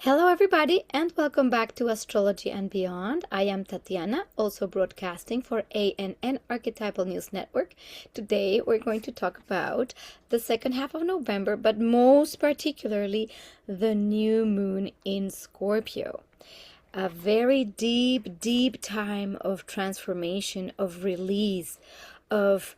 Hello, everybody, and welcome back to Astrology and Beyond. I am Tatiana, also broadcasting for ANN Archetypal News Network. Today, we're going to talk about the second half of November, but most particularly the new moon in Scorpio. A very deep time of transformation, of release, of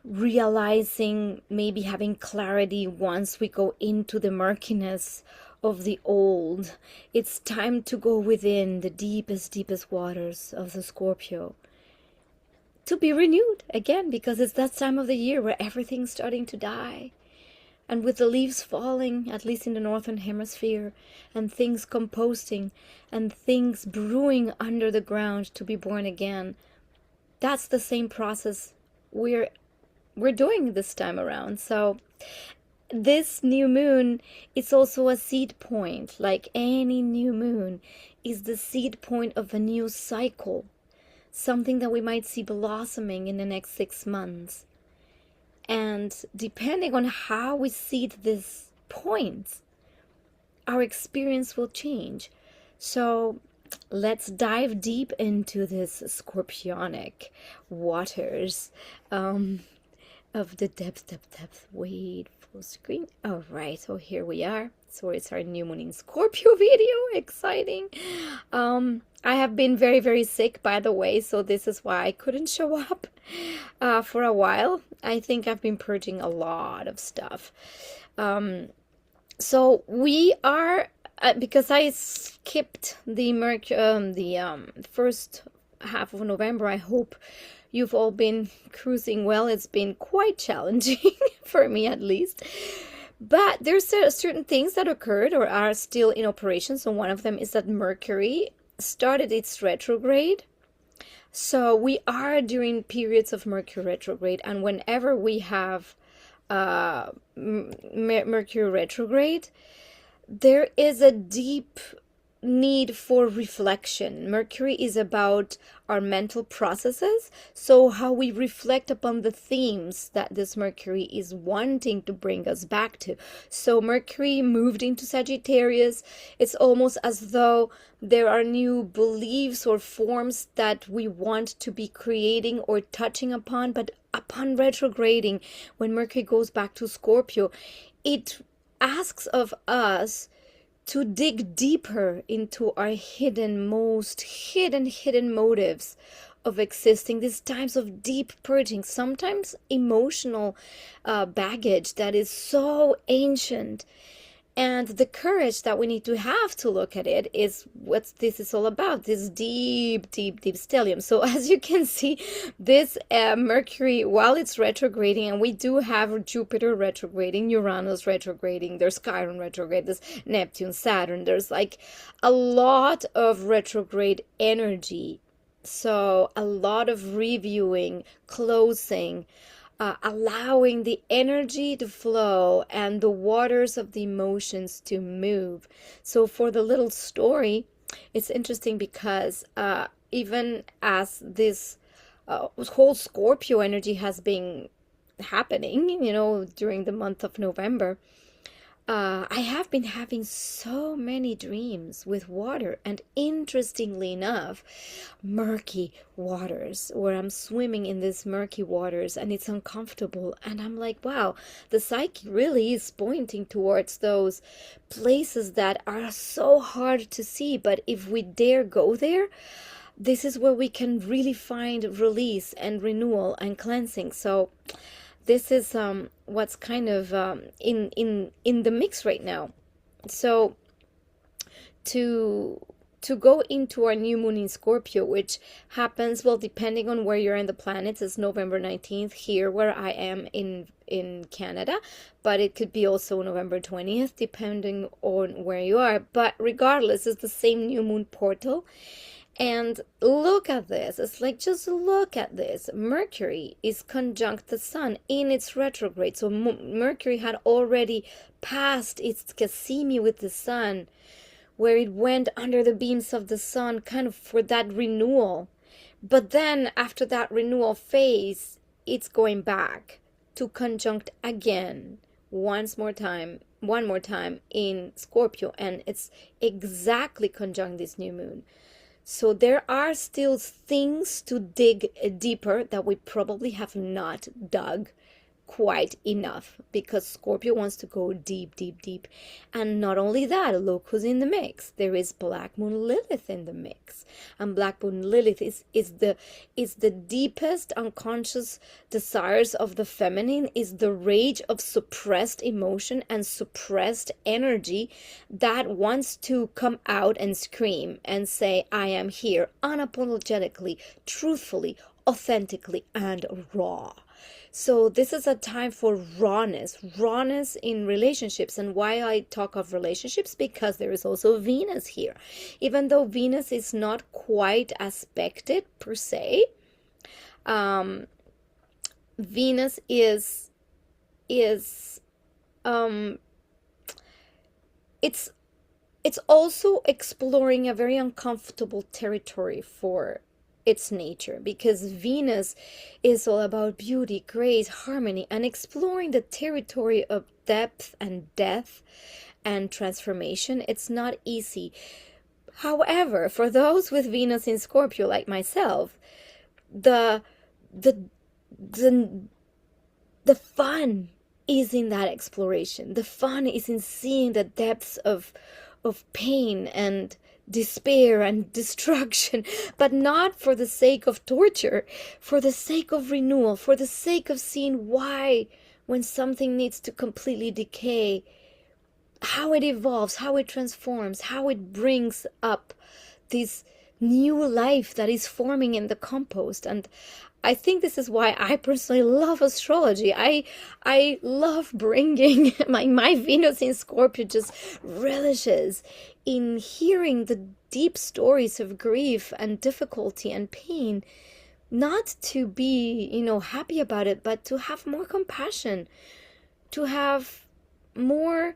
realizing, maybe having clarity once we go into the murkiness of the old. It's time to go within the deepest waters of the Scorpio to be renewed again, because it's that time of the year where everything's starting to die. And with the leaves falling, at least in the northern hemisphere, and things composting and things brewing under the ground to be born again, that's the same process we're doing this time around. So this new moon is also a seed point. Like any new moon is the seed point of a new cycle, something that we might see blossoming in the next 6 months. And depending on how we seed this point, our experience will change. So let's dive deep into this scorpionic waters of the depth. Wait, full screen. All right, so here we are. So it's our new moon in Scorpio video. Exciting. I have been very sick, by the way, so this is why I couldn't show up for a while. I think I've been purging a lot of stuff. So we are, because I skipped the first half of November. I hope you've all been cruising well. It's been quite challenging, for me at least. But there's certain things that occurred or are still in operation. So one of them is that Mercury started its retrograde. So we are during periods of Mercury retrograde. And whenever we have Mercury retrograde, there is a deep need for reflection. Mercury is about our mental processes, so how we reflect upon the themes that this Mercury is wanting to bring us back to. So Mercury moved into Sagittarius. It's almost as though there are new beliefs or forms that we want to be creating or touching upon, but upon retrograding, when Mercury goes back to Scorpio, it asks of us to dig deeper into our most hidden motives of existing. These times of deep purging, sometimes emotional baggage that is so ancient. And the courage that we need to have to look at it is what this is all about, this deep stellium. So as you can see, this Mercury, while it's retrograding, and we do have Jupiter retrograding, Uranus retrograding, there's Chiron retrograde, there's Neptune, Saturn, there's like a lot of retrograde energy. So a lot of reviewing, closing, allowing the energy to flow and the waters of the emotions to move. So for the little story, it's interesting because even as this whole Scorpio energy has been happening, during the month of November, I have been having so many dreams with water, and interestingly enough, murky waters, where I'm swimming in these murky waters and it's uncomfortable. And I'm like, wow, the psyche really is pointing towards those places that are so hard to see. But if we dare go there, this is where we can really find release and renewal and cleansing. So this is what's kind of in the mix right now. So to go into our new moon in Scorpio, which happens, well, depending on where you're in the planets, it's November 19th here where I am in Canada, but it could be also November 20th depending on where you are. But regardless, it's the same new moon portal. And look at this. It's like, just look at this. Mercury is conjunct the sun in its retrograde. So Mercury had already passed its Cassimi with the sun, where it went under the beams of the sun, kind of for that renewal. But then after that renewal phase, it's going back to conjunct again, once more time, one more time in Scorpio, and it's exactly conjunct this new moon. So there are still things to dig deeper that we probably have not dug quite enough, because Scorpio wants to go deep, deep, deep. And not only that, look who's in the mix. There is Black Moon Lilith in the mix. And Black Moon Lilith is the deepest unconscious desires of the feminine, is the rage of suppressed emotion and suppressed energy that wants to come out and scream and say, I am here unapologetically, truthfully, authentically, and raw. So this is a time for rawness in relationships. And why I talk of relationships, because there is also Venus here. Even though Venus is not quite aspected per se, Venus is it's also exploring a very uncomfortable territory for its nature, because Venus is all about beauty, grace, harmony, and exploring the territory of depth and death and transformation. It's not easy. However, for those with Venus in Scorpio like myself, the fun is in that exploration. The fun is in seeing the depths of pain and despair and destruction, but not for the sake of torture, for the sake of renewal, for the sake of seeing why, when something needs to completely decay, how it evolves, how it transforms, how it brings up this new life that is forming in the compost. And I think this is why I personally love astrology. I love bringing my Venus in Scorpio just relishes in hearing the deep stories of grief and difficulty and pain, not to be, happy about it, but to have more compassion, to have more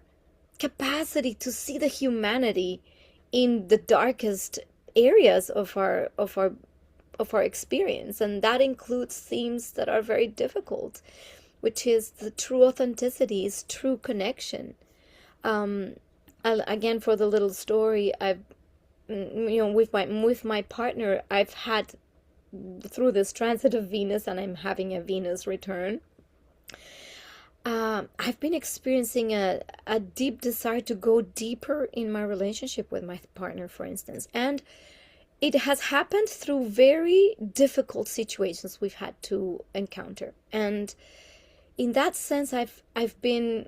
capacity to see the humanity in the darkest areas of our experience. And that includes themes that are very difficult, which is the true authenticity, is true connection. Again, for the little story, I've with my partner, I've had through this transit of Venus, and I'm having a Venus return, I've been experiencing a deep desire to go deeper in my relationship with my partner, for instance. And it has happened through very difficult situations we've had to encounter. And in that sense, I've been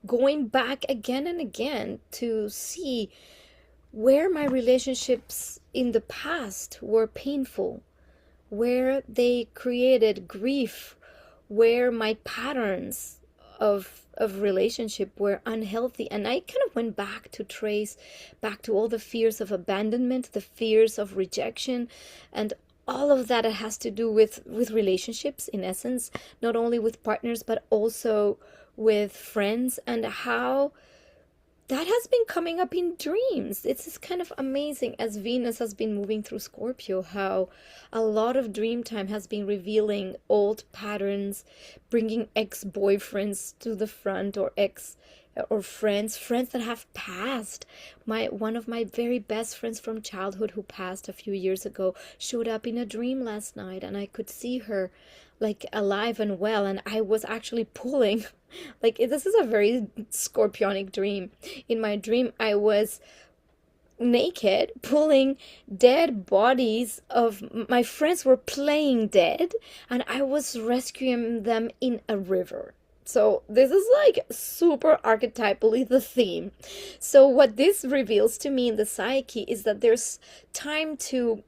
going back again and again to see where my relationships in the past were painful, where they created grief, where my patterns of relationship were unhealthy. And I kind of went back to trace back to all the fears of abandonment, the fears of rejection, and all of that has to do with relationships, in essence, not only with partners but also with friends, and how that has been coming up in dreams. It's kind of amazing, as Venus has been moving through Scorpio, how a lot of dream time has been revealing old patterns, bringing ex-boyfriends to the front, or friends that have passed. One of my very best friends from childhood, who passed a few years ago, showed up in a dream last night, and I could see her like alive and well, and I was actually pulling like, this is a very scorpionic dream. In my dream, I was naked pulling dead bodies of my friends, were playing dead, and I was rescuing them in a river. So this is like super archetypally the theme. So what this reveals to me in the psyche is that there's time to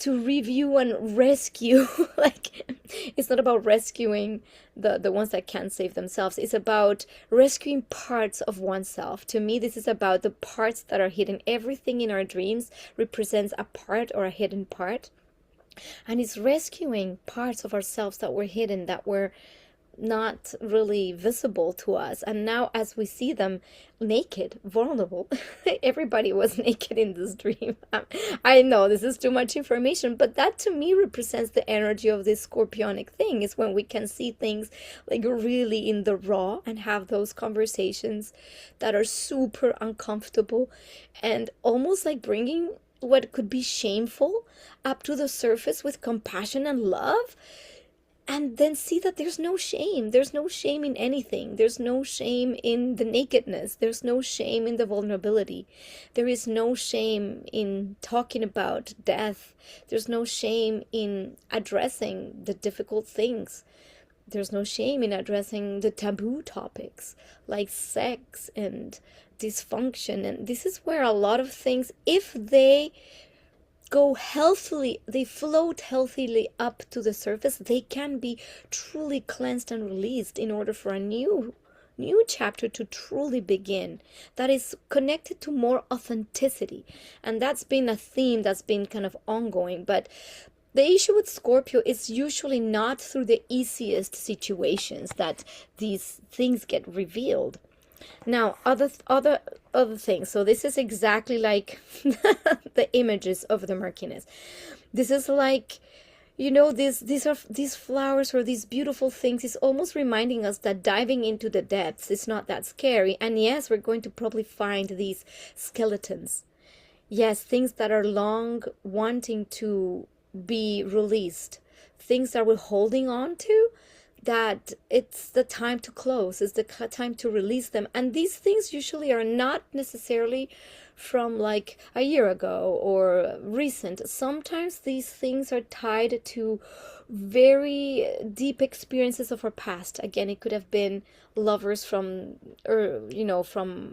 review and rescue. Like, it's not about rescuing the ones that can't save themselves. It's about rescuing parts of oneself. To me, this is about the parts that are hidden. Everything in our dreams represents a part or a hidden part. And it's rescuing parts of ourselves that were hidden, that were not really visible to us. And now as we see them naked, vulnerable, everybody was naked in this dream. I know this is too much information, but that to me represents the energy of this scorpionic thing, is when we can see things like really in the raw and have those conversations that are super uncomfortable and almost like bringing what could be shameful up to the surface with compassion and love, and then see that there's no shame. There's no shame in anything. There's no shame in the nakedness. There's no shame in the vulnerability. There is no shame in talking about death. There's no shame in addressing the difficult things. There's no shame in addressing the taboo topics like sex and dysfunction. And this is where a lot of things, if they go healthily, they float healthily up to the surface, they can be truly cleansed and released in order for a new chapter to truly begin, that is connected to more authenticity. And that's been a theme that's been kind of ongoing. But the issue with Scorpio is usually not through the easiest situations that these things get revealed. Now, other things. So this is exactly like the images of the murkiness. This is like, these flowers or these beautiful things is almost reminding us that diving into the depths is not that scary. And yes, we're going to probably find these skeletons. Yes, things that are long wanting to be released, things that we're holding on to, that it's the time to close, it's the time to release them. And these things usually are not necessarily from like a year ago or recent. Sometimes these things are tied to very deep experiences of our past. Again, it could have been lovers from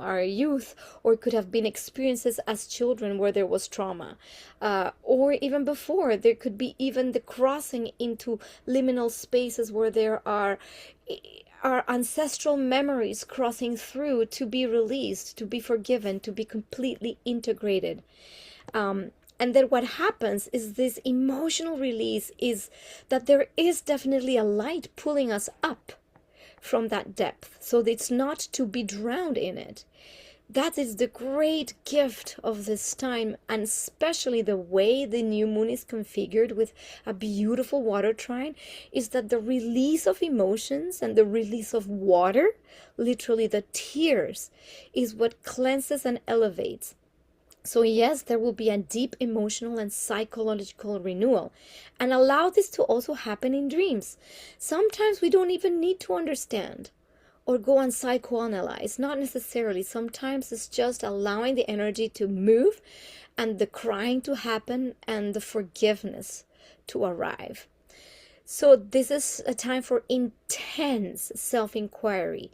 our youth, or it could have been experiences as children where there was trauma, or even before. There could be even the crossing into liminal spaces where there are our ancestral memories crossing through to be released, to be forgiven, to be completely integrated. And then what happens is this emotional release is that there is definitely a light pulling us up from that depth. So it's not to be drowned in it. That is the great gift of this time, and especially the way the new moon is configured with a beautiful water trine, is that the release of emotions and the release of water, literally the tears, is what cleanses and elevates. So yes, there will be a deep emotional and psychological renewal, and allow this to also happen in dreams. Sometimes we don't even need to understand or go and psychoanalyze, not necessarily. Sometimes it's just allowing the energy to move and the crying to happen and the forgiveness to arrive. So this is a time for intense self-inquiry,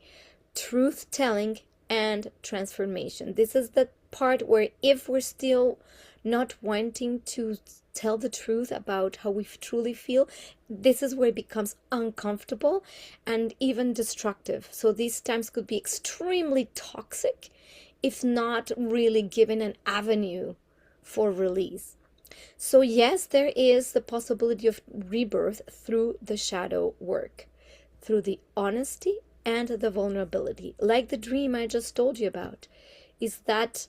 truth-telling, and transformation. This is the part where if we're still not wanting to tell the truth about how we truly feel, this is where it becomes uncomfortable and even destructive. So these times could be extremely toxic if not really given an avenue for release. So yes, there is the possibility of rebirth through the shadow work, through the honesty and the vulnerability. Like the dream I just told you about, is that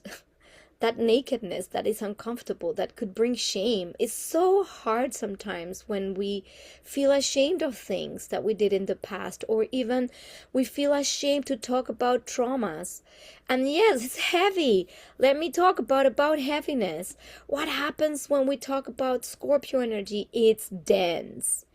nakedness that is uncomfortable, that could bring shame. It's so hard sometimes when we feel ashamed of things that we did in the past, or even we feel ashamed to talk about traumas. And yes, it's heavy. Let me talk about heaviness. What happens when we talk about Scorpio energy? It's dense.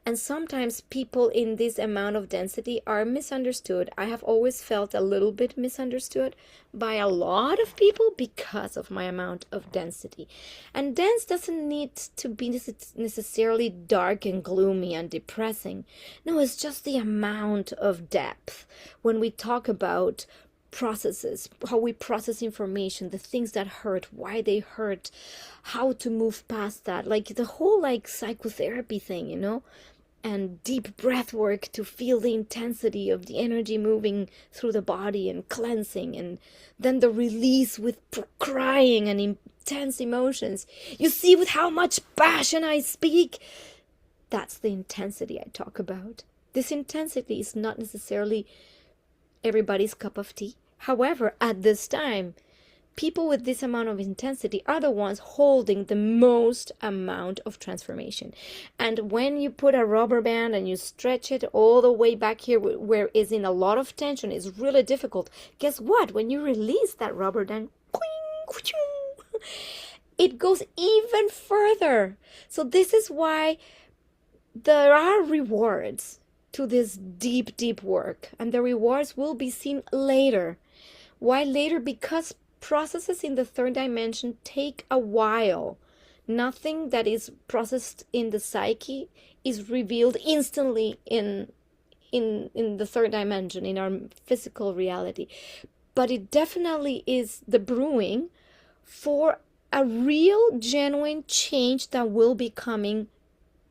And sometimes people in this amount of density are misunderstood. I have always felt a little bit misunderstood by a lot of people because of my amount of density. And dense doesn't need to be necessarily dark and gloomy and depressing. No, it's just the amount of depth. When we talk about processes, how we process information, the things that hurt, why they hurt, how to move past that, like the whole psychotherapy thing, and deep breath work to feel the intensity of the energy moving through the body and cleansing, and then the release with crying and intense emotions. You see with how much passion I speak? That's the intensity I talk about. This intensity is not necessarily everybody's cup of tea. However, at this time, people with this amount of intensity are the ones holding the most amount of transformation. And when you put a rubber band and you stretch it all the way back here where is in a lot of tension, it's really difficult. Guess what? When you release that rubber band, it goes even further. So this is why there are rewards to this deep, deep work. And the rewards will be seen later. Why later? Because processes in the third dimension take a while. Nothing that is processed in the psyche is revealed instantly in the third dimension, in our physical reality. But it definitely is the brewing for a real, genuine change that will be coming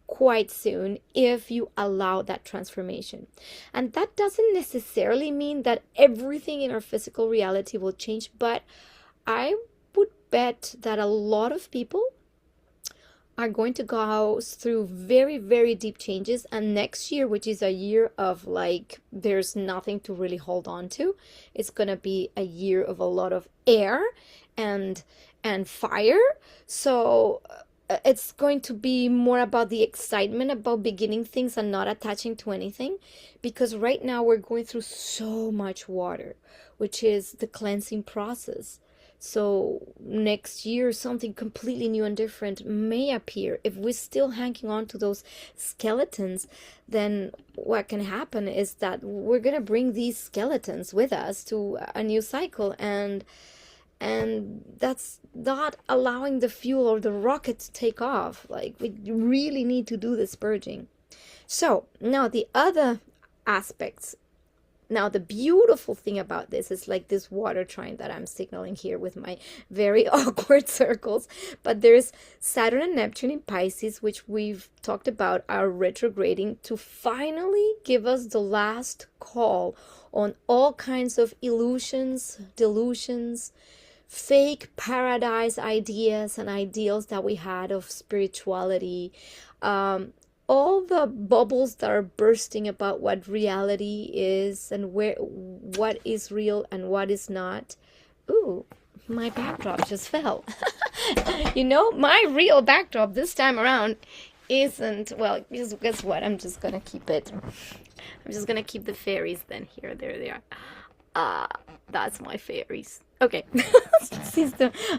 quite soon if you allow that transformation. And that doesn't necessarily mean that everything in our physical reality will change, but I would bet that a lot of people are going to go through very, very deep changes. And next year, which is a year of like, there's nothing to really hold on to, it's going to be a year of a lot of air and fire. So it's going to be more about the excitement about beginning things and not attaching to anything, because right now we're going through so much water, which is the cleansing process. So next year something completely new and different may appear. If we're still hanging on to those skeletons, then what can happen is that we're gonna bring these skeletons with us to a new cycle, and that's not allowing the fuel or the rocket to take off. Like, we really need to do this purging. So now the other aspects. Now the beautiful thing about this is like this water trine that I'm signaling here with my very awkward circles. But there's Saturn and Neptune in Pisces, which we've talked about, are retrograding to finally give us the last call on all kinds of illusions, delusions, fake paradise ideas and ideals that we had of spirituality, all the bubbles that are bursting about what reality is and what is real and what is not. Ooh, my backdrop just fell. You know, my real backdrop this time around isn't, well, guess what? I'm just gonna keep it. I'm just gonna keep the fairies then here. There they are. That's my fairies. Okay.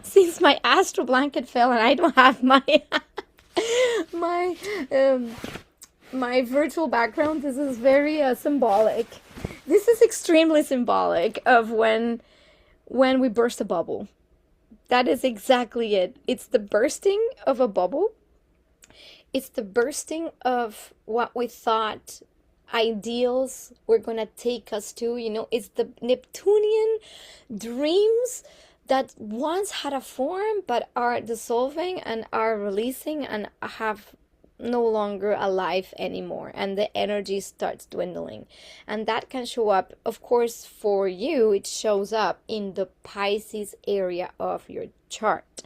since my astral blanket fell and I don't have my my virtual background, this is very symbolic. This is extremely symbolic of when we burst a bubble. That is exactly it. It's the bursting of a bubble. It's the bursting of what we thought ideals were gonna take us to. You know, it's the Neptunian dreams that once had a form but are dissolving and are releasing and have no longer alive anymore, and the energy starts dwindling. And that can show up, of course, for you, it shows up in the Pisces area of your chart.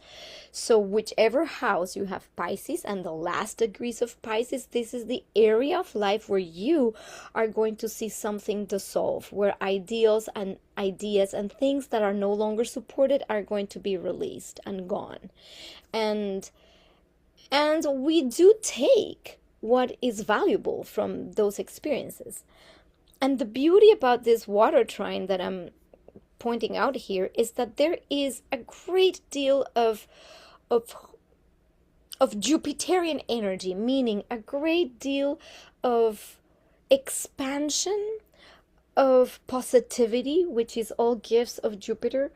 So whichever house you have Pisces and the last degrees of Pisces, this is the area of life where you are going to see something dissolve, where ideals and ideas and things that are no longer supported are going to be released and gone. And we do take what is valuable from those experiences. And the beauty about this water trine that I'm pointing out here is that there is a great deal of Jupiterian energy, meaning a great deal of expansion, of positivity, which is all gifts of Jupiter.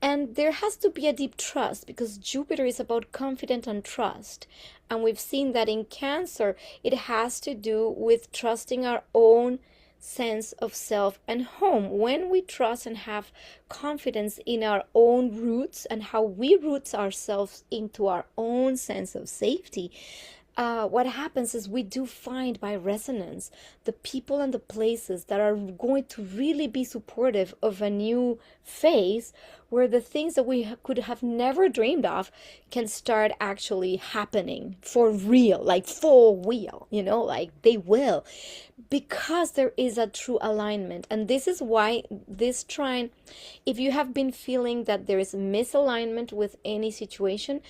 And there has to be a deep trust, because Jupiter is about confidence and trust. And we've seen that in Cancer, it has to do with trusting our own sense of self and home. When we trust and have confidence in our own roots and how we root ourselves into our own sense of safety, what happens is we do find by resonance the people and the places that are going to really be supportive of a new phase, where the things that we could have never dreamed of can start actually happening for real, like for real, like they will, because there is a true alignment. And this is why this trine, if you have been feeling that there is misalignment with any situation,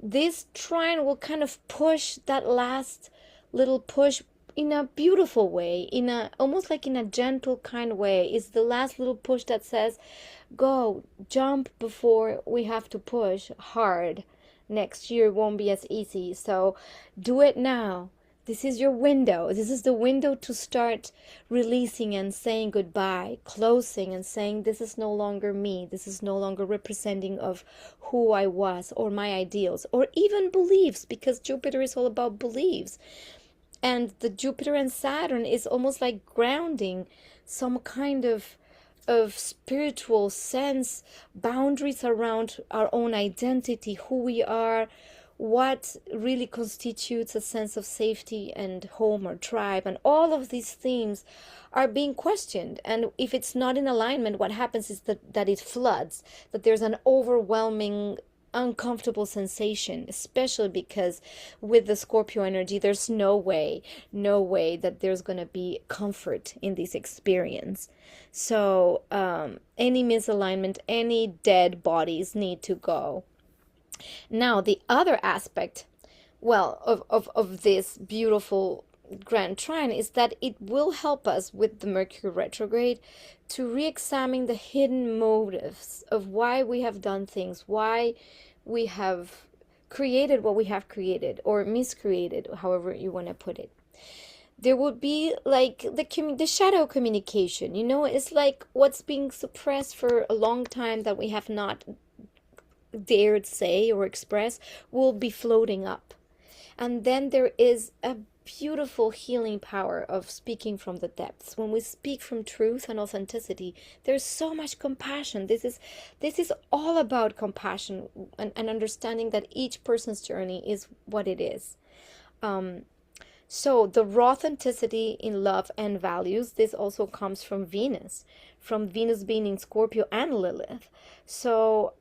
this trine will kind of push that last little push in a beautiful way, in a almost like in a gentle kind way. It's the last little push that says, go, jump before we have to push hard. Next year won't be as easy, so do it now. This is your window. This is the window to start releasing and saying goodbye, closing and saying, this is no longer me. This is no longer representing of who I was or my ideals or even beliefs, because Jupiter is all about beliefs. And the Jupiter and Saturn is almost like grounding some kind of spiritual sense, boundaries around our own identity, who we are, what really constitutes a sense of safety and home or tribe. And all of these themes are being questioned. And if it's not in alignment, what happens is that it floods, that there's an overwhelming uncomfortable sensation, especially because with the Scorpio energy, there's no way that there's going to be comfort in this experience. So any misalignment, any dead bodies need to go. Now, the other aspect, well, of this beautiful grand trine is that it will help us with the Mercury retrograde to re-examine the hidden motives of why we have done things, why we have created what we have created or miscreated, however you want to put it. There would be like the shadow communication, it's like what's being suppressed for a long time that we have not dared say or express will be floating up. And then there is a beautiful healing power of speaking from the depths. When we speak from truth and authenticity, there's so much compassion. This is all about compassion and understanding that each person's journey is what it is. So the raw authenticity in love and values, this also comes from Venus being in Scorpio and Lilith. So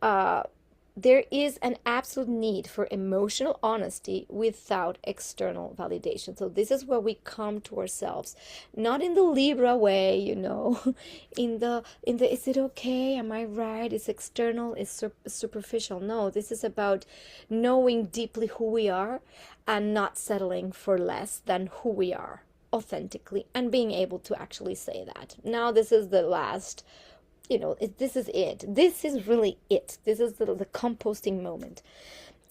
there is an absolute need for emotional honesty without external validation. So this is where we come to ourselves, not in the Libra way, in the is it okay, am I right, is external, is superficial. No, this is about knowing deeply who we are and not settling for less than who we are authentically, and being able to actually say that. Now this is the last, this is it. This is really it. This is the composting moment.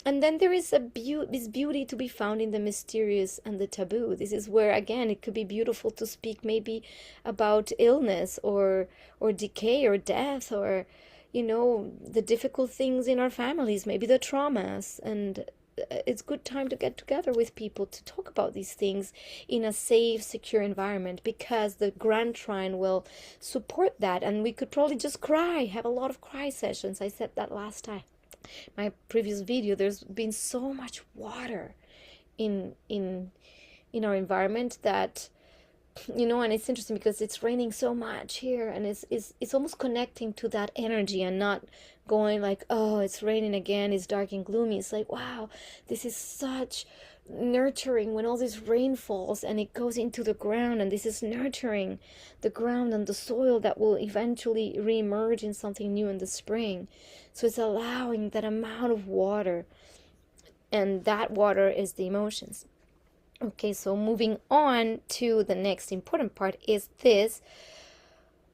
And then there is this beauty to be found in the mysterious and the taboo. This is where, again, it could be beautiful to speak maybe about illness or decay or death or, the difficult things in our families, maybe the traumas. And it's good time to get together with people to talk about these things in a safe, secure environment, because the grand trine will support that. And we could probably just cry, have a lot of cry sessions. I said that last time, my previous video. There's been so much water in our environment that, and it's interesting because it's raining so much here, and it's almost connecting to that energy and not going like, oh, it's raining again, it's dark and gloomy. It's like, wow, this is such nurturing when all this rain falls and it goes into the ground, and this is nurturing the ground and the soil that will eventually reemerge in something new in the spring. So it's allowing that amount of water, and that water is the emotions. Okay, so moving on to the next important part is this.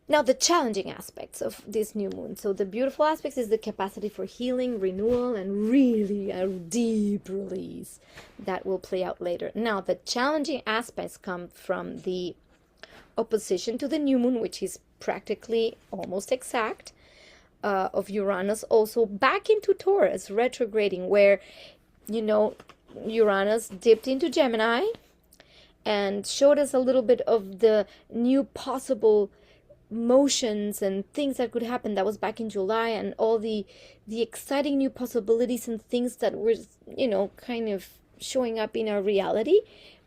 Now, the challenging aspects of this new moon. So the beautiful aspects is the capacity for healing, renewal, and really a deep release that will play out later. Now, the challenging aspects come from the opposition to the new moon, which is practically almost exact, of Uranus also back into Taurus, retrograding, where, Uranus dipped into Gemini and showed us a little bit of the new possible motions and things that could happen. That was back in July, and all the exciting new possibilities and things that were kind of showing up in our reality.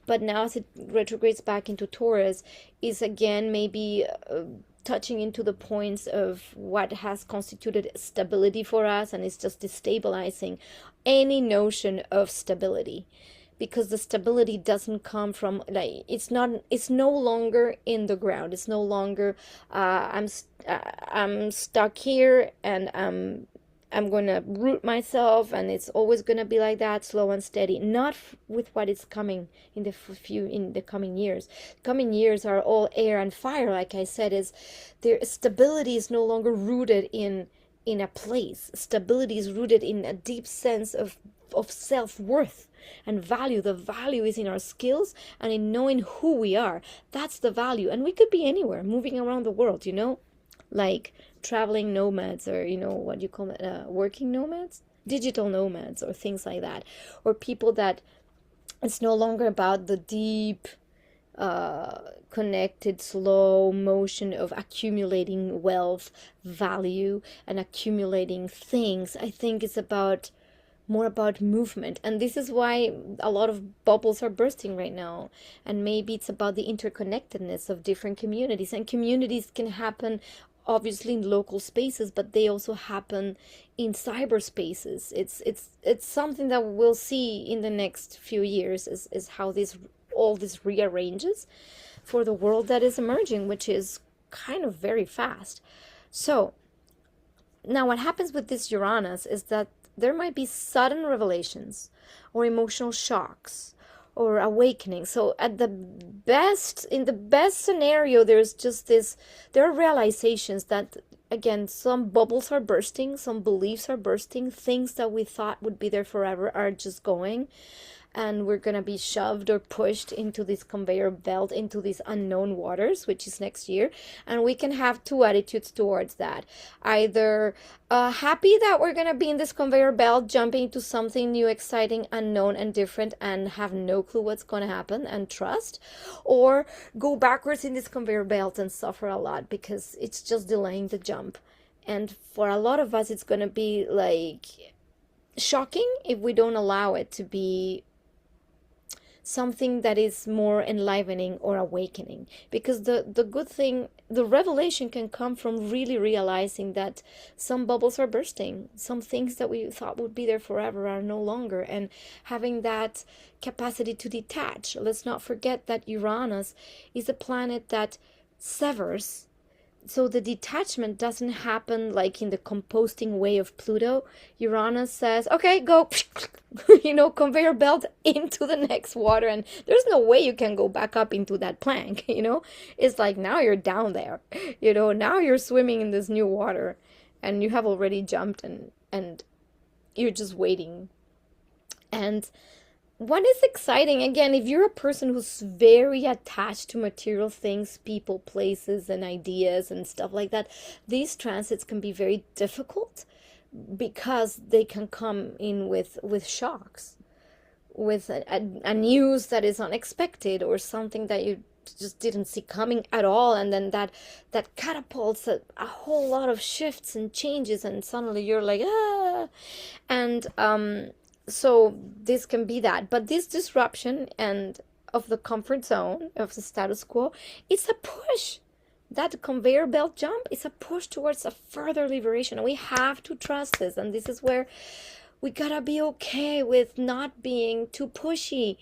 But now as it retrogrades back into Taurus, is again maybe touching into the points of what has constituted stability for us, and it's just destabilizing any notion of stability, because the stability doesn't come from, like, it's no longer in the ground. It's no longer I'm stuck here, and I'm gonna root myself, and it's always gonna be like that, slow and steady. Not with what is coming in the coming years. Coming years are all air and fire, like I said. Is their stability is no longer rooted in a place. Stability is rooted in a deep sense of self-worth and value. The value is in our skills and in knowing who we are. That's the value. And we could be anywhere, moving around the world, like traveling nomads, or what you call it, working nomads, digital nomads, or things like that. Or people that it's no longer about the deep connected slow motion of accumulating wealth, value, and accumulating things. I think it's more about movement. And this is why a lot of bubbles are bursting right now. And maybe it's about the interconnectedness of different communities. And communities can happen obviously in local spaces, but they also happen in cyberspaces. It's something that we'll see in the next few years, is how all this rearranges for the world that is emerging, which is kind of very fast. So now what happens with this Uranus is that there might be sudden revelations or emotional shocks or awakening. So in the best scenario, there are realizations that, again, some bubbles are bursting, some beliefs are bursting, things that we thought would be there forever are just going. And we're going to be shoved or pushed into this conveyor belt, into these unknown waters, which is next year. And we can have two attitudes towards that. Either happy that we're going to be in this conveyor belt, jumping into something new, exciting, unknown, and different, and have no clue what's going to happen, and trust. Or go backwards in this conveyor belt and suffer a lot, because it's just delaying the jump. And for a lot of us, it's going to be like shocking if we don't allow it to be something that is more enlivening or awakening. Because the good thing, the revelation can come from really realizing that some bubbles are bursting, some things that we thought would be there forever are no longer, and having that capacity to detach. Let's not forget that Uranus is a planet that severs. So the detachment doesn't happen like in the composting way of Pluto. Uranus says, okay, go, conveyor belt into the next water. And there's no way you can go back up into that plank, It's like, now you're down there, now you're swimming in this new water, and you have already jumped, and you're just waiting. And what is exciting, again, if you're a person who's very attached to material things, people, places, and ideas and stuff like that, these transits can be very difficult, because they can come in with shocks, with a news that is unexpected, or something that you just didn't see coming at all, and then that catapults a whole lot of shifts and changes, and suddenly you're like, and so this can be that. But this disruption and of the comfort zone, of the status quo, it's a push. That conveyor belt jump is a push towards a further liberation. And we have to trust this. And this is where we gotta be okay with not being too pushy,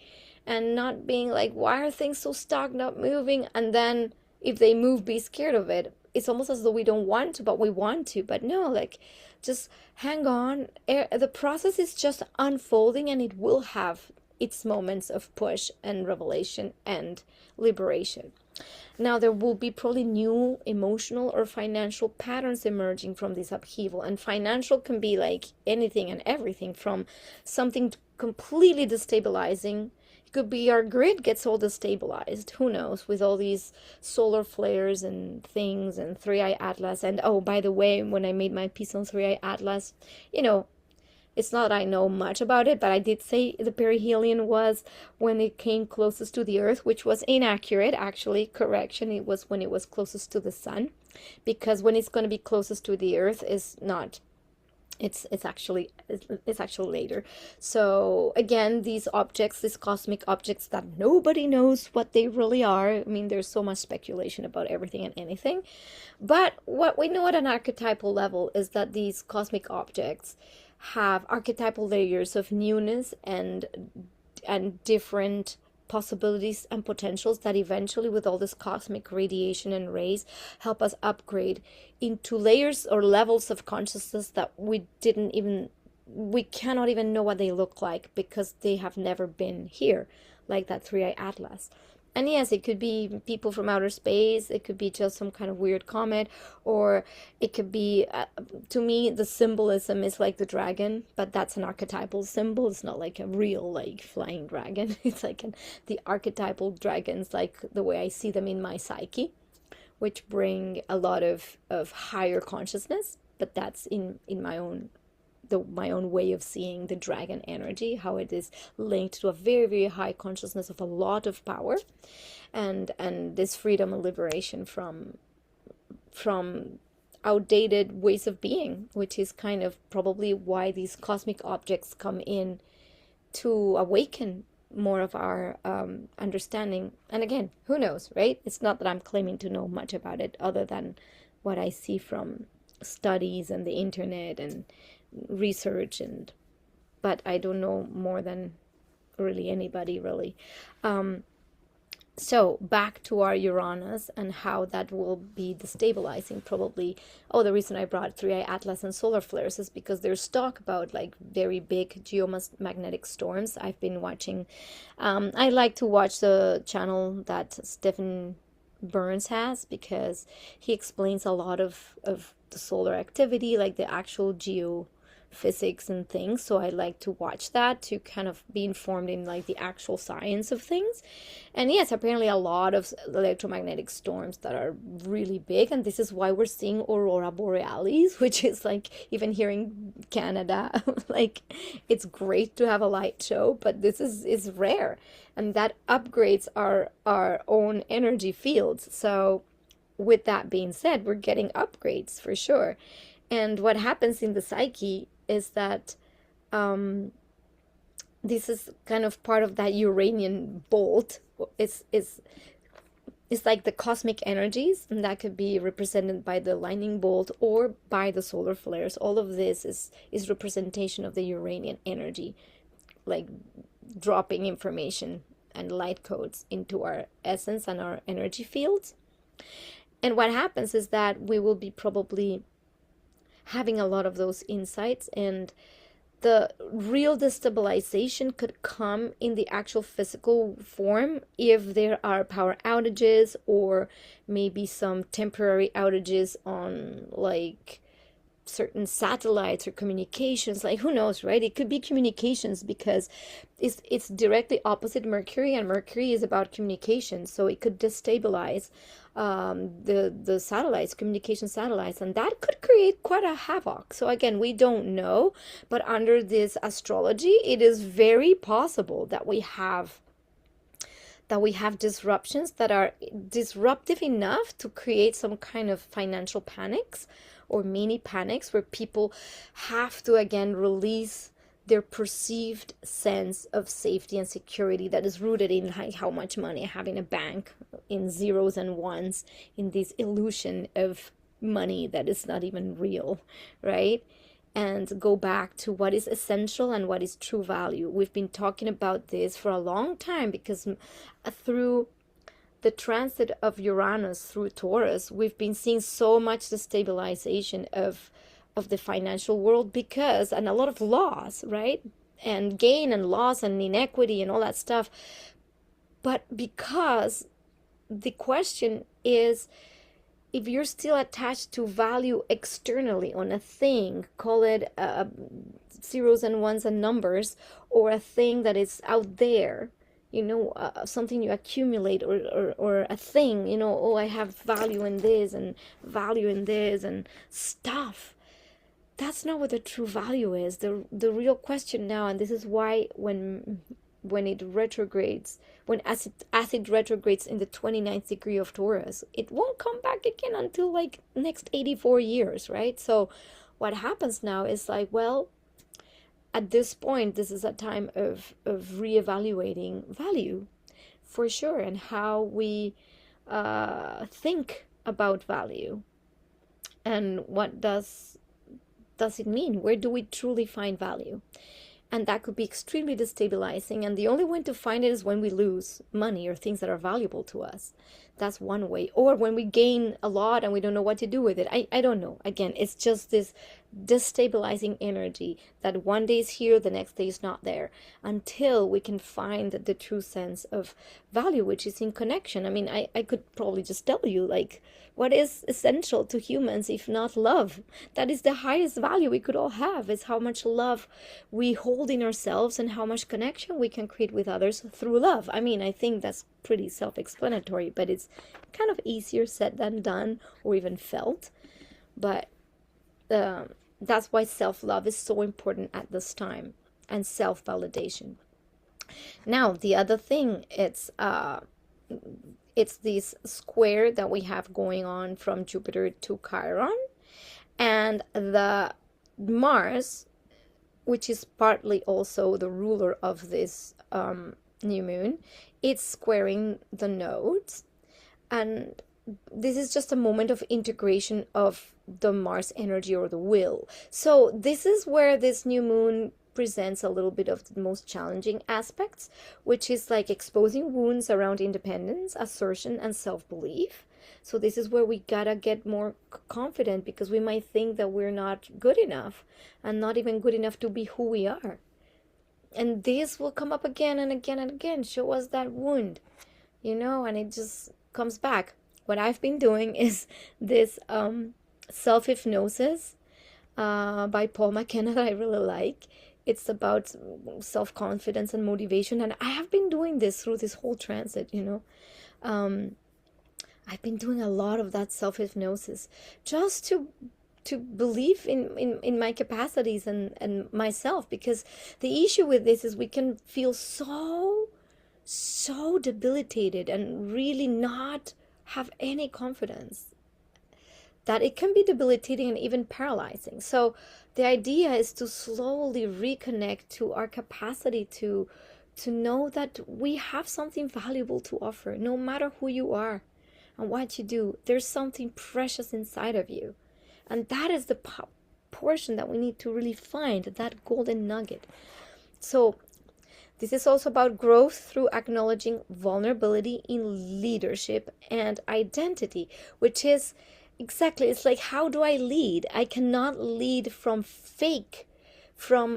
and not being like, why are things so stuck, not moving? And then if they move, be scared of it. It's almost as though we don't want to, but we want to. But no, like, just hang on. The process is just unfolding, and it will have its moments of push and revelation and liberation. Now, there will be probably new emotional or financial patterns emerging from this upheaval. And financial can be like anything and everything, from something completely destabilizing. It could be our grid gets all destabilized. Who knows? With all these solar flares and things, and 3i Atlas. And oh, by the way, when I made my piece on 3i Atlas, it's not that I know much about it, but I did say the perihelion was when it came closest to the Earth, which was inaccurate, actually. Correction, it was when it was closest to the Sun. Because when it's going to be closest to the Earth is not It's actually later. So again, these objects, these cosmic objects that nobody knows what they really are. I mean, there's so much speculation about everything and anything. But what we know at an archetypal level is that these cosmic objects have archetypal layers of newness and different possibilities and potentials that eventually, with all this cosmic radiation and rays, help us upgrade into layers or levels of consciousness that we cannot even know what they look like because they have never been here, like that three-eye atlas. And yes, it could be people from outer space, it could be just some kind of weird comet, or it could be, to me, the symbolism is like the dragon, but that's an archetypal symbol. It's not like a real, like, flying dragon. It's like the archetypal dragons, like the way I see them in my psyche, which bring a lot of higher consciousness, but that's in my own way of seeing the dragon energy, how it is linked to a very, very high consciousness of a lot of power, and this freedom and liberation from outdated ways of being, which is kind of probably why these cosmic objects come in to awaken more of our understanding. And again, who knows, right? It's not that I'm claiming to know much about it other than what I see from studies and the internet and research, but I don't know more than really anybody, really. So back to our Uranus and how that will be destabilizing, probably. Oh, the reason I brought three-eye atlas and solar flares is because there's talk about like very big geomagnetic storms. I've been watching, I like to watch the channel that Stephen Burns has, because he explains a lot of the solar activity, like the actual geophysics and things. So I like to watch that to kind of be informed in like the actual science of things. And yes, apparently a lot of electromagnetic storms that are really big, and this is why we're seeing aurora borealis, which is like, even here in Canada, like, it's great to have a light show, but this is rare, and that upgrades our own energy fields. So with that being said, we're getting upgrades for sure. And what happens in the psyche is that this is kind of part of that Uranian bolt. It's like the cosmic energies, and that could be represented by the lightning bolt or by the solar flares. All of this is representation of the Uranian energy, like dropping information and light codes into our essence and our energy fields. And what happens is that we will be probably having a lot of those insights, and the real destabilization could come in the actual physical form if there are power outages, or maybe some temporary outages on like certain satellites or communications. Like, who knows, right? It could be communications, because it's directly opposite Mercury, and Mercury is about communication, so it could destabilize the satellites, communication satellites, and that could create quite a havoc. So again, we don't know, but under this astrology, it is very possible that we have disruptions that are disruptive enough to create some kind of financial panics or mini panics, where people have to again release their perceived sense of safety and security that is rooted in how much money I have in a bank, in zeros and ones, in this illusion of money that is not even real, right? And go back to what is essential and what is true value. We've been talking about this for a long time, because through the transit of Uranus through Taurus, we've been seeing so much destabilization of the financial world, because, and a lot of loss, right? And gain and loss and inequity and all that stuff. But because the question is, if you're still attached to value externally on a thing, call it zeros and ones and numbers, or a thing that is out there, something you accumulate, or a thing, oh, I have value in this and value in this and stuff. That's not what the true value is. The real question now, and this is why when it retrogrades, when acid retrogrades in the 29th degree of Taurus, it won't come back again until like next 84 years, right? So what happens now is like, well, at this point, this is a time of reevaluating value, for sure, and how we think about value, and what does it mean? Where do we truly find value? And that could be extremely destabilizing, and the only way to find it is when we lose money or things that are valuable to us. That's one way. Or when we gain a lot and we don't know what to do with it. I don't know. Again, it's just this destabilizing energy that one day is here, the next day is not there, until we can find the true sense of value, which is in connection. I mean, I could probably just tell you, like, what is essential to humans if not love? That is the highest value we could all have, is how much love we hold in ourselves and how much connection we can create with others through love. I mean, I think that's pretty self-explanatory, but it's kind of easier said than done, or even felt. But that's why self-love is so important at this time, and self-validation. Now, the other thing, it's this square that we have going on from Jupiter to Chiron, and the Mars, which is partly also the ruler of this new moon, it's squaring the nodes. And this is just a moment of integration of the Mars energy, or the will. So this is where this new moon presents a little bit of the most challenging aspects, which is like exposing wounds around independence, assertion, and self-belief. So this is where we gotta get more confident, because we might think that we're not good enough, and not even good enough to be who we are. And this will come up again and again and again, show us that wound, and it just comes back. What I've been doing is this self-hypnosis by Paul McKenna that I really like. It's about self-confidence and motivation, and I have been doing this through this whole transit. I've been doing a lot of that self-hypnosis, just to believe in my capacities and myself, because the issue with this is we can feel so debilitated and really not have any confidence, that it can be debilitating and even paralyzing. So the idea is to slowly reconnect to our capacity to know that we have something valuable to offer, no matter who you are and what you do. There's something precious inside of you, and that is the portion that we need to really find, that golden nugget. So this is also about growth through acknowledging vulnerability in leadership and identity, which is exactly, it's like, how do I lead? I cannot lead from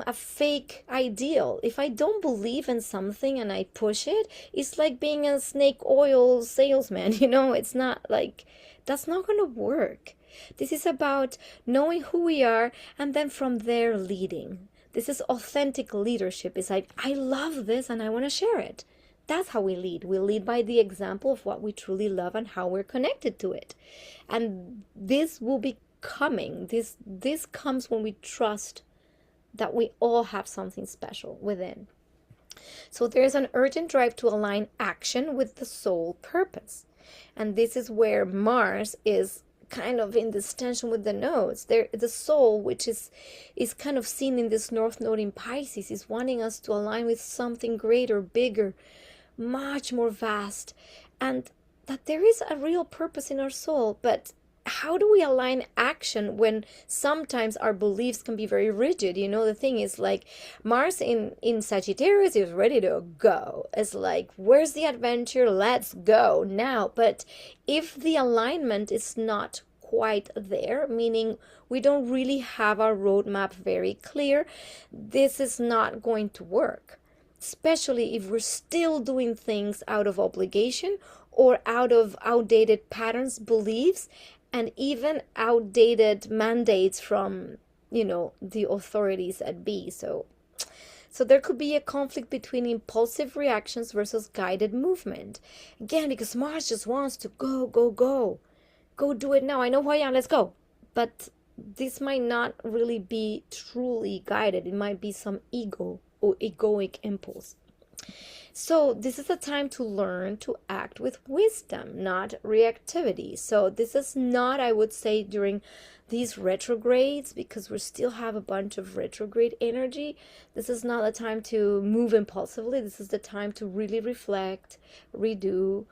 a fake ideal. If I don't believe in something and I push it, it's like being a snake oil salesman, it's not like, that's not going to work. This is about knowing who we are, and then from there leading. This is authentic leadership. It's like, I love this and I want to share it. That's how we lead. We lead by the example of what we truly love and how we're connected to it. And this will be coming. This comes when we trust that we all have something special within. So there's an urgent drive to align action with the soul purpose. And this is where Mars is kind of in this tension with the nodes. The soul, which is kind of seen in this North Node in Pisces, is wanting us to align with something greater, bigger, much more vast, and that there is a real purpose in our soul. But how do we align action when sometimes our beliefs can be very rigid? The thing is, like, Mars in Sagittarius is ready to go. It's like, where's the adventure? Let's go now. But if the alignment is not quite there, meaning we don't really have our roadmap very clear, this is not going to work. Especially if we're still doing things out of obligation, or out of outdated patterns, beliefs, and even outdated mandates from, the authorities at B. So there could be a conflict between impulsive reactions versus guided movement. Again, because Mars just wants to go. Go do it now. I know who I am. Let's go. But this might not really be truly guided. It might be some ego or egoic impulse. So this is a time to learn to act with wisdom, not reactivity. So this is not, I would say, during these retrogrades, because we still have a bunch of retrograde energy, this is not a time to move impulsively. This is the time to really reflect, redo,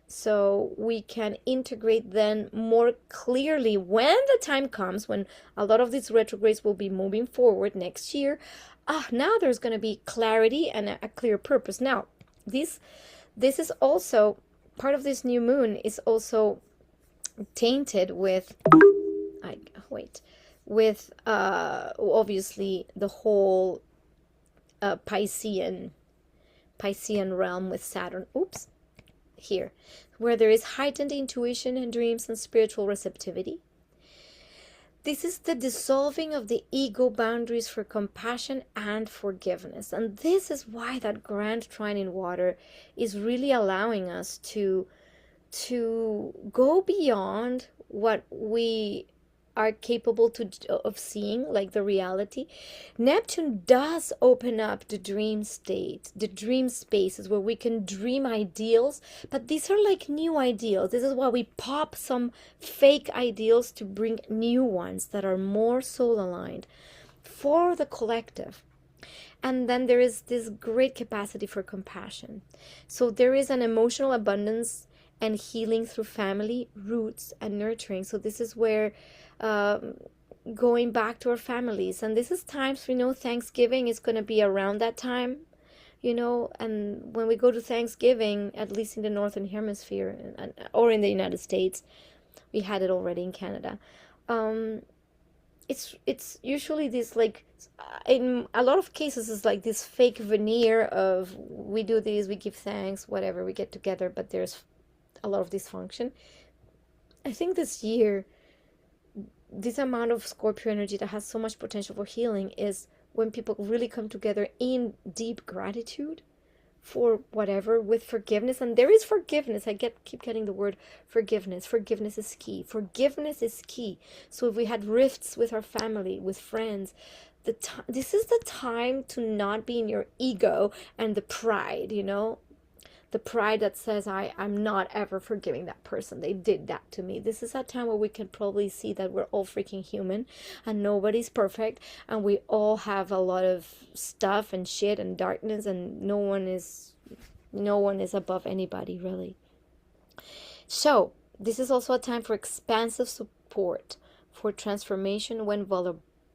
so we can integrate then more clearly when the time comes, when a lot of these retrogrades will be moving forward next year. Now there's going to be clarity and a clear purpose. Now, this is also part of this new moon is also tainted with obviously the whole Piscean realm with Saturn. Here, where there is heightened intuition and dreams and spiritual receptivity. This is the dissolving of the ego boundaries for compassion and forgiveness. And this is why that grand trine in water is really allowing us to go beyond what we are capable of seeing, like the reality. Neptune does open up the dream state, the dream spaces where we can dream ideals, but these are like new ideals. This is why we pop some fake ideals to bring new ones that are more soul aligned for the collective. And then there is this great capacity for compassion. So there is an emotional abundance and healing through family, roots, and nurturing. So this is where going back to our families. And this is times, Thanksgiving is going to be around that time, and when we go to Thanksgiving, at least in the Northern Hemisphere or in the United States, we had it already in Canada. It's usually this, like, in a lot of cases, it's like this fake veneer of we do this, we give thanks, whatever, we get together, but there's a lot of dysfunction. I think this year, this amount of Scorpio energy that has so much potential for healing is when people really come together in deep gratitude for whatever, with forgiveness. And there is forgiveness. I keep getting the word forgiveness. Forgiveness is key. Forgiveness is key. So if we had rifts with our family, with friends, this is the time to not be in your ego and the pride, the pride that says, I'm not ever forgiving that person. They did that to me. This is a time where we can probably see that we're all freaking human and nobody's perfect. And we all have a lot of stuff and shit and darkness, and no one is above anybody, really. So this is also a time for expansive support, for transformation when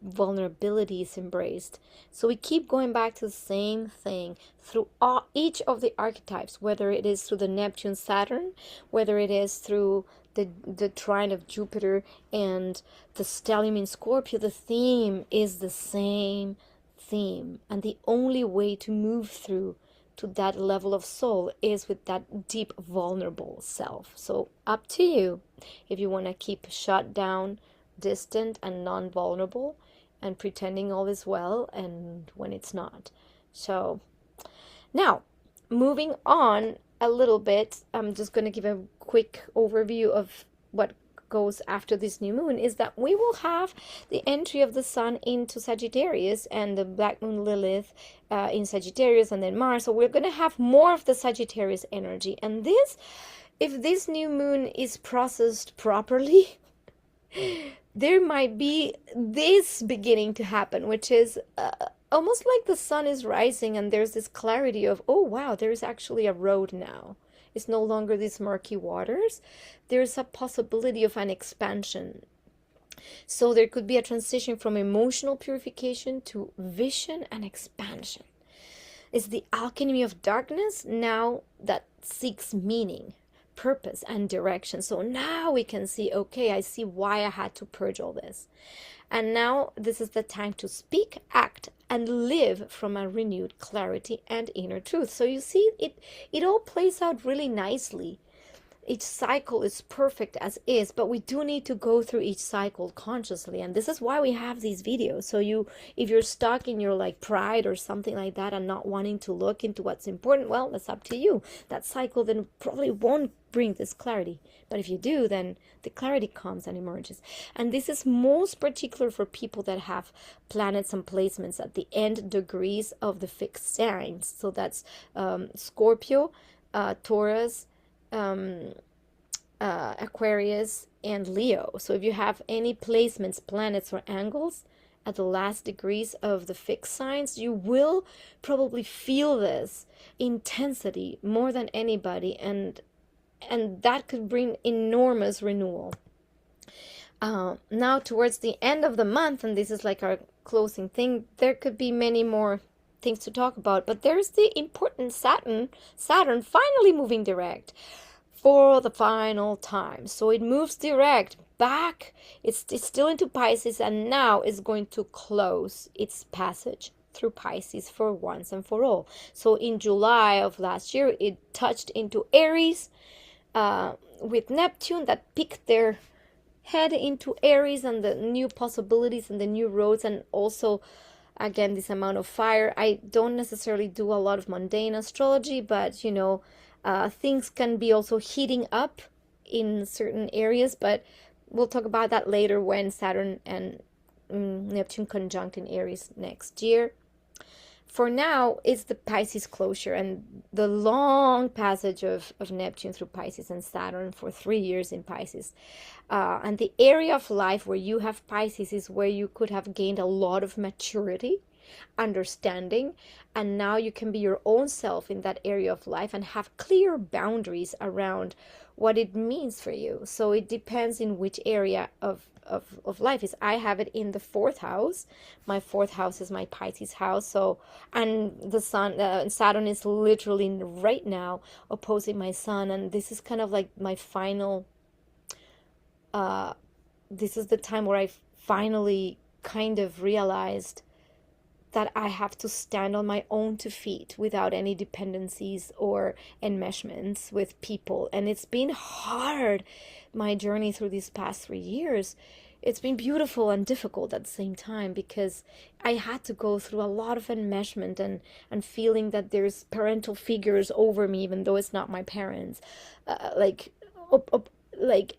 vulnerability is embraced. So we keep going back to the same thing through each of the archetypes, whether it is through the Neptune Saturn, whether it is through the trine of Jupiter and the stellium in Scorpio. The theme is the same theme, and the only way to move through to that level of soul is with that deep vulnerable self. So up to you if you want to keep shut down, distant, and non-vulnerable, and pretending all is well, and when it's not. So now, moving on a little bit, I'm just going to give a quick overview of what goes after this new moon. Is that we will have the entry of the sun into Sagittarius and the black moon Lilith in Sagittarius, and then Mars. So we're going to have more of the Sagittarius energy. And this, if this new moon is processed properly, there might be this beginning to happen, which is almost like the sun is rising and there's this clarity of, oh wow, there's actually a road now. It's no longer these murky waters. There's a possibility of an expansion. So there could be a transition from emotional purification to vision and expansion. It's the alchemy of darkness now that seeks meaning, purpose, and direction. So now we can see, okay, I see why I had to purge all this. And now this is the time to speak, act, and live from a renewed clarity and inner truth. So you see, it all plays out really nicely. Each cycle is perfect as is, but we do need to go through each cycle consciously. And this is why we have these videos. So if you're stuck in your like pride or something like that and not wanting to look into what's important, well, that's up to you. That cycle then probably won't bring this clarity. But if you do, then the clarity comes and emerges. And this is most particular for people that have planets and placements at the end degrees of the fixed signs. So that's Scorpio, Taurus, Aquarius and Leo. So if you have any placements, planets, or angles at the last degrees of the fixed signs, you will probably feel this intensity more than anybody, and that could bring enormous renewal. Now towards the end of the month, and this is like our closing thing, there could be many more things to talk about, but there's the important Saturn finally moving direct for the final time. So it moves direct back. It's still into Pisces, and now it's going to close its passage through Pisces for once and for all. So in July of last year, it touched into Aries with Neptune that picked their head into Aries, and the new possibilities and the new roads, and also again this amount of fire. I don't necessarily do a lot of mundane astrology, but things can be also heating up in certain areas, but we'll talk about that later when Saturn and Neptune conjunct in Aries next year. For now, it's the Pisces closure and the long passage of Neptune through Pisces and Saturn for 3 years in Pisces. And the area of life where you have Pisces is where you could have gained a lot of maturity, understanding, and now you can be your own self in that area of life and have clear boundaries around what it means for you. So it depends in which area of life is. I have it in the 4th house. My 4th house is my Pisces house. So, and the sun, Saturn is literally right now opposing my sun, and this is kind of like my final. This is the time where I finally kind of realized that I have to stand on my own 2 feet without any dependencies or enmeshments with people. And it's been hard, my journey through these past 3 years. It's been beautiful and difficult at the same time, because I had to go through a lot of enmeshment and feeling that there's parental figures over me, even though it's not my parents. Like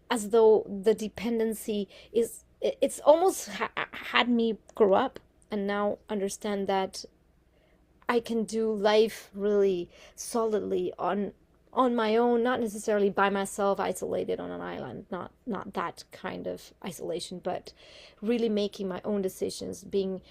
as though the dependency is, it's almost had me grow up and now understand that I can do life really solidly on my own, not necessarily by myself, isolated on an island, not that kind of isolation, but really making my own decisions,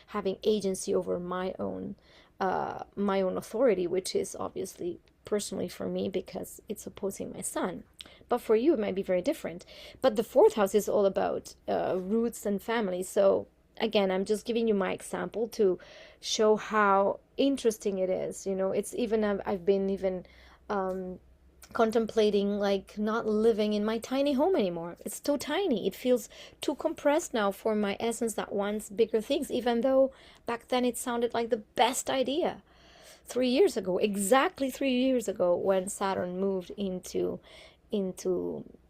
having agency over my own authority, which is obviously personally for me because it's opposing my sun. But for you, it might be very different. But the 4th house is all about roots and family. So again, I'm just giving you my example to show how interesting it is. It's even, I've been even contemplating like not living in my tiny home anymore. It's too tiny. It feels too compressed now for my essence that wants bigger things, even though back then it sounded like the best idea. 3 years ago, exactly 3 years ago, when Saturn moved into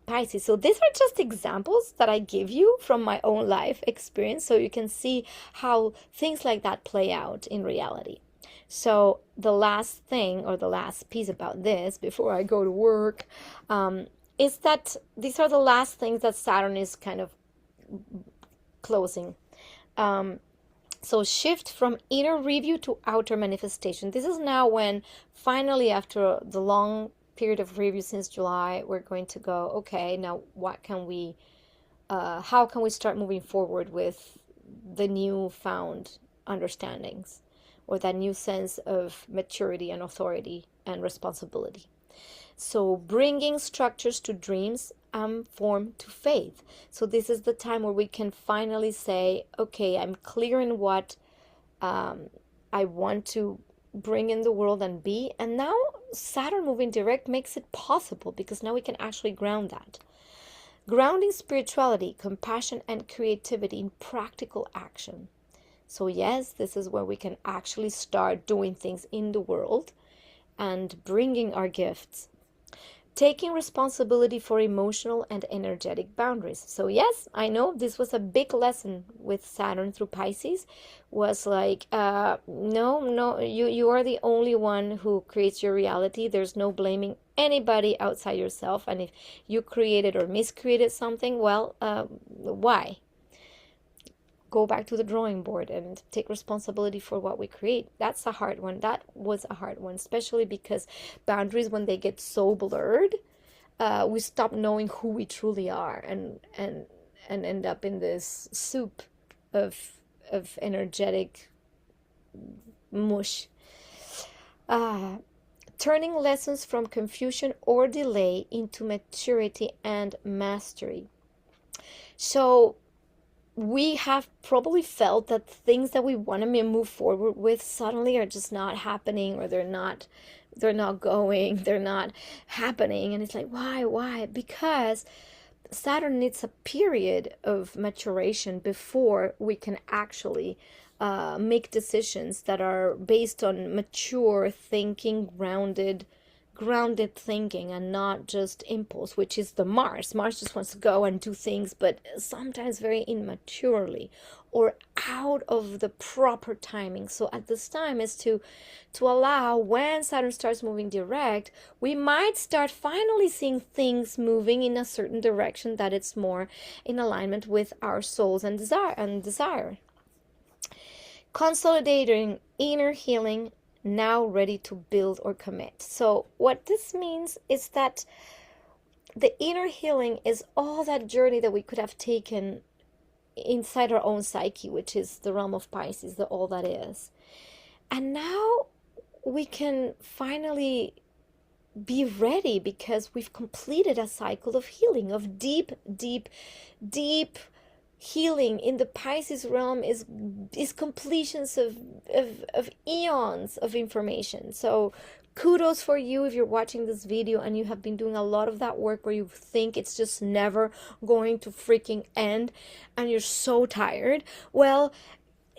Pisces. So these are just examples that I give you from my own life experience, so you can see how things like that play out in reality. So the last thing, or the last piece about this before I go to work, is that these are the last things that Saturn is kind of closing. So shift from inner review to outer manifestation. This is now when finally, after the long period of review since July, we're going to go, okay, now how can we start moving forward with the newfound understandings, or that new sense of maturity and authority and responsibility. So bringing structures to dreams and form to faith. So this is the time where we can finally say, okay, I'm clear in what I want to bring in the world and be. And now Saturn moving direct makes it possible, because now we can actually ground that. Grounding spirituality, compassion, and creativity in practical action. So yes, this is where we can actually start doing things in the world and bringing our gifts. Taking responsibility for emotional and energetic boundaries. So yes, I know this was a big lesson with Saturn through Pisces, was like, no, you are the only one who creates your reality. There's no blaming anybody outside yourself. And if you created or miscreated something, well, why? Go back to the drawing board and take responsibility for what we create. That's a hard one. That was a hard one, especially because boundaries, when they get so blurred, we stop knowing who we truly are, and end up in this soup of energetic mush. Uh, Turning lessons from confusion or delay into maturity and mastery. So we have probably felt that things that we want to move forward with suddenly are just not happening, or they're not going, they're not happening, and it's like, why? Because Saturn needs a period of maturation before we can actually make decisions that are based on mature thinking, grounded thinking, and not just impulse, which is the Mars just wants to go and do things, but sometimes very immaturely or out of the proper timing. So at this time is to allow, when Saturn starts moving direct, we might start finally seeing things moving in a certain direction that it's more in alignment with our souls and desire. Consolidating inner healing, now ready to build or commit. So what this means is that the inner healing is all that journey that we could have taken inside our own psyche, which is the realm of Pisces, the all that is. And now we can finally be ready, because we've completed a cycle of healing, of deep healing. In the Pisces realm is completions of eons of information. So kudos for you if you're watching this video and you have been doing a lot of that work where you think it's just never going to freaking end and you're so tired. Well,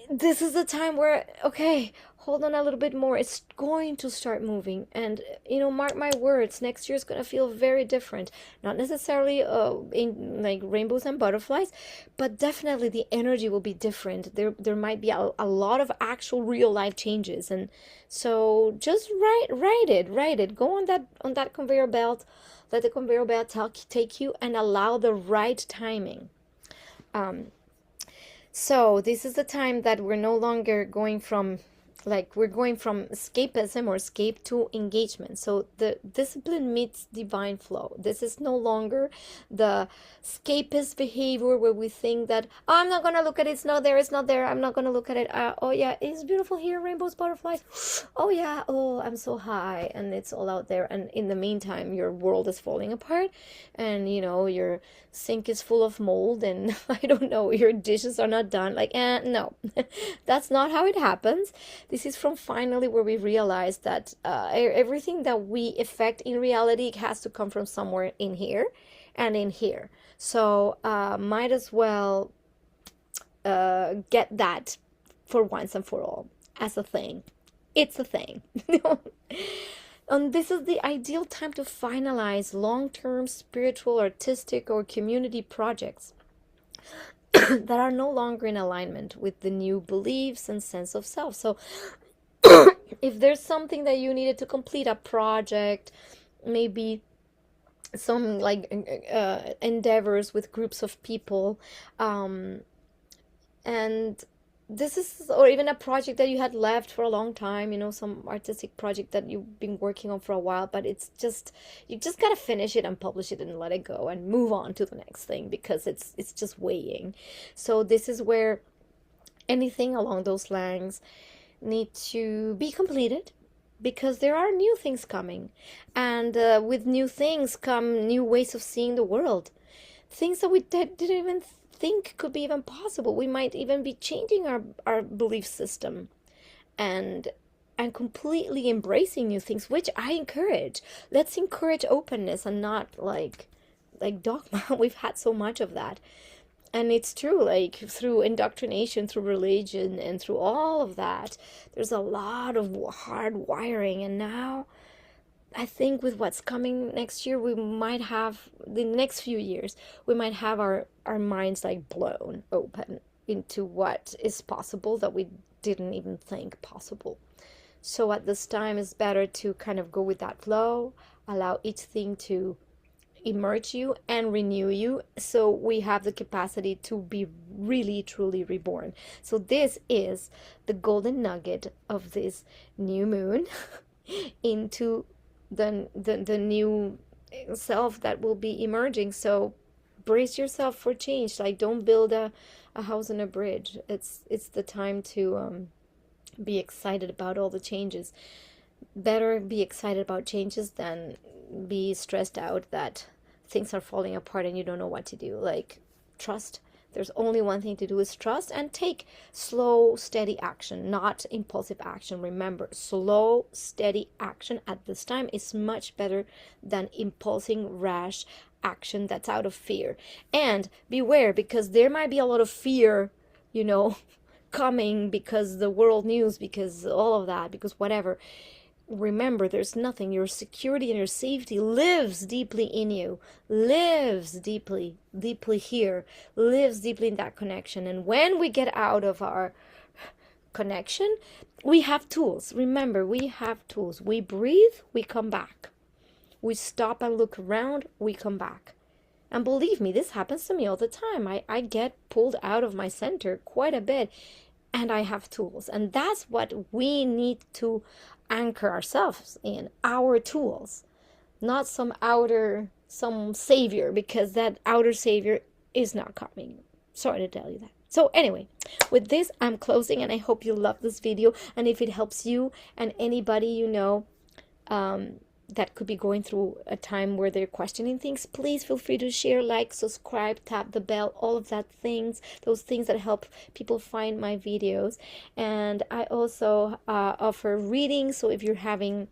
this is the time where, okay, hold on a little bit more. It's going to start moving. And, mark my words, next year is going to feel very different. Not necessarily in like rainbows and butterflies, but definitely the energy will be different. There might be a lot of actual real life changes. And so just ride it. Go on that conveyor belt. Let the conveyor belt take you, and allow the right timing. So this is the time that we're no longer going from escapism or escape to engagement. So the discipline meets divine flow. This is no longer the escapist behavior where we think that, oh, I'm not going to look at it. It's not there. I'm not going to look at it. Oh yeah, it's beautiful here. Rainbows, butterflies. Oh yeah. Oh, I'm so high. And it's all out there. And in the meantime, your world is falling apart, and your sink is full of mold, and I don't know, your dishes are not done. Like, no, that's not how it happens. This is from finally where we realize that everything that we affect in reality has to come from somewhere in here and in here. So might as well get that for once and for all as a thing. It's a thing. And this is the ideal time to finalize long-term spiritual, artistic, or community projects that are no longer in alignment with the new beliefs and sense of self. So if there's something that you needed to complete, a project, maybe some endeavors with groups of people, and this is, or even a project that you had left for a long time, some artistic project that you've been working on for a while, but it's just, you just gotta finish it and publish it and let it go and move on to the next thing, because it's just weighing. So this is where anything along those lines need to be completed, because there are new things coming, and with new things come new ways of seeing the world, things that we didn't even think could be even possible. We might even be changing our belief system and completely embracing new things, which I encourage. Let's encourage openness and not like dogma. We've had so much of that. And it's true, through indoctrination, through religion, and through all of that, there's a lot of hard wiring. And now I think with what's coming next year, we might have, the next few years, we might have our minds blown open into what is possible that we didn't even think possible. So at this time, it's better to kind of go with that flow, allow each thing to emerge you and renew you, so we have the capacity to be really truly reborn. So this is the golden nugget of this new moon into the new self that will be emerging. So brace yourself for change. Like, don't build a house on a bridge. It's the time to be excited about all the changes. Better be excited about changes than be stressed out that things are falling apart and you don't know what to do. Like, trust. There's only one thing to do, is trust, and take slow, steady action, not impulsive action. Remember, slow, steady action at this time is much better than impulsing, rash action that's out of fear. And beware, because there might be a lot of fear, coming, because the world news, because all of that, because whatever. Remember, there's nothing. Your security and your safety lives deeply in you, lives deeply, deeply here, lives deeply in that connection. And when we get out of our connection, we have tools. Remember, we have tools. We breathe, we come back. We stop and look around, we come back. And believe me, this happens to me all the time. I get pulled out of my center quite a bit, and I have tools. And that's what we need to anchor ourselves in, our tools, not some savior, because that outer savior is not coming. Sorry to tell you that. So anyway, with this, I'm closing, and I hope you love this video. And if it helps you and anybody that could be going through a time where they're questioning things, please feel free to share, like, subscribe, tap the bell, all of that things, those things that help people find my videos. And I also offer readings, so if you're having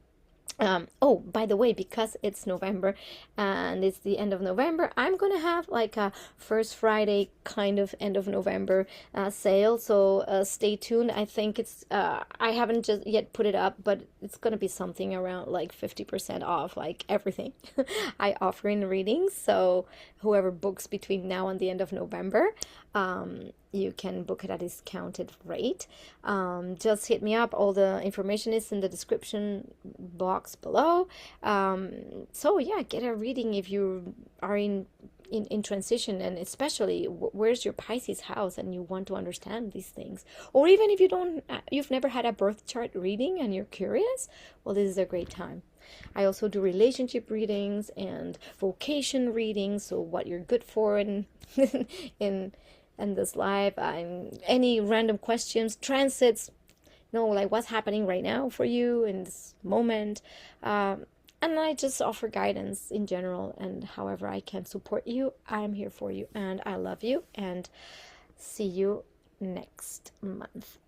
oh, by the way, because it's November and it's the end of November, I'm gonna have like a first Friday kind of end of November sale, so stay tuned. I think it's I haven't just yet put it up, but it's gonna be something around like 50% off, like everything I offer in readings. So whoever books between now and the end of November, you can book it at a discounted rate. Just hit me up. All the information is in the description box below. So yeah, get a reading if you are in transition, and especially where's your Pisces house and you want to understand these things. Or even if you've never had a birth chart reading and you're curious, well, this is a great time. I also do relationship readings and vocation readings, so what you're good for in in this life. Any random questions, transits, like what's happening right now for you in this moment. And I just offer guidance in general, and however I can support you, I'm here for you, and I love you, and see you next month.